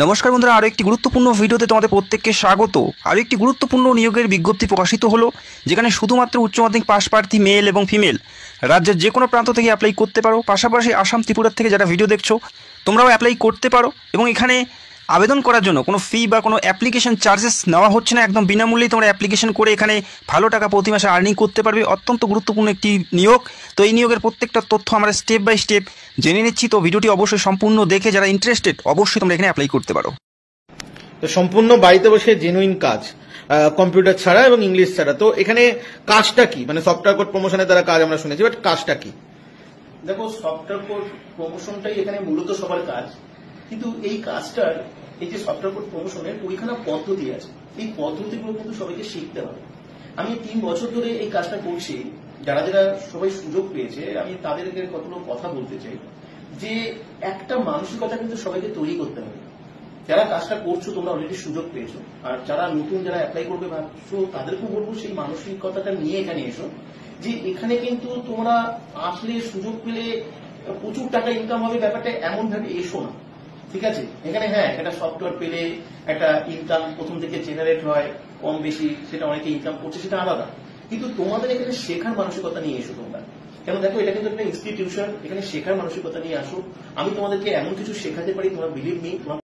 নমস্কার বন্ধুরা, আরও একটি গুরুত্বপূর্ণ ভিডিওতে তোমাদের প্রত্যেককে স্বাগত। আরও একটি গুরুত্বপূর্ণ নিয়োগের বিজ্ঞপ্তি প্রকাশিত হলো, যেখানে শুধুমাত্র উচ্চ মাধ্যমিক পাশ প্রার্থী মেল এবং ফিমেল রাজ্যের যে কোনো প্রান্ত থেকে অ্যাপ্লাই করতে পারো। পাশাপাশি আসাম ত্রিপুরার থেকে যারা ভিডিও দেখছো তোমরাও অ্যাপ্লাই করতে পারো, এবং এখানে আবেদন করার জন্য কোনো ফি বা কোনো অ্যাপ্লিকেশন চার্জেস নেওয়া হচ্ছে না। একদম বিনামূল্যেই তোমরা অ্যাপ্লিকেশন করে এখানে ভালো টাকা প্রতি মাসে আর্নিং করতে পারবে। অত্যন্ত গুরুত্বপূর্ণ একটি নিয়োগ। তো এই নিয়োগের প্রত্যেকটা তথ্য আমরা স্টেপ বাই স্টেপ জেনে নিচ্ছি। তো ভিডিওটি অবশ্যই সম্পূর্ণ দেখে যারা ইন্টারেস্টেড অবশ্যই তোমরা এখানে অ্যাপ্লাই করতে পারো। তো সম্পূর্ণ বাড়িতে বসে জেনুইন কাজ, কম্পিউটার ছাড়া এবং ইংলিশ ছাড়া। তো এখানে কাজটা কি, মানে সফটওয়্যার কোড প্রমোশনের দ্বারা কাজ আমরা শুনেছি, বাট কাজটা কি? দেখো, সফটওয়্যার কোড প্রমোশনটাই এখানে মূলত সবার কাজ, কিন্তু এই কাজটার এই যে সফটওয়্যার কোড প্রমোশনের পরীক্ষা পদ্ধতি আছে, এই পদ্ধতিগুলো কিন্তু সবাইকে শিখতে হবে। আমি 3 বছর ধরে এই কাজটা করছি। যারা যারা সবাই সুযোগ পেয়েছে আমি তাদেরকে কতগুলো কথা বলতে চাই যে একটা মানসিকতা কিন্তু সবাইকে তৈরি করতে হবে। যারা কাজটা করছো তোমরা অলরেডি সুযোগ পেয়েছো, আর যারা নতুন যারা অ্যাপ্লাই করবে ভাবছো তাদেরকেও বলবো সেই মানসিকতাটা নিয়ে এখানে এসো, যে এখানে কিন্তু তোমরা আসলে সুযোগ পেলে প্রচুর টাকা ইনকাম হবে, ব্যাপারটা এমন ভাবে এসো না। ঠিক আছে, এখানে হ্যাঁ একটা সফটওয়্যার পেলে একটা ইনকাম প্রথম থেকে জেনারেট হয় কম বেশি, সেটা অনেকে ইনকাম করছে, সেটা আলাদা। কিন্তু তোমাদের এখানে শেখার মানসিকতা নিয়ে এসো তোমরা। কেন দেখো, এটা কিন্তু একটা ইনস্টিটিউশন, এখানে শেখার মানসিকতা নিয়ে আসো। আমি তোমাদেরকে এমন কিছু শেখাতে পারি, তোমরা বিলিভ মি,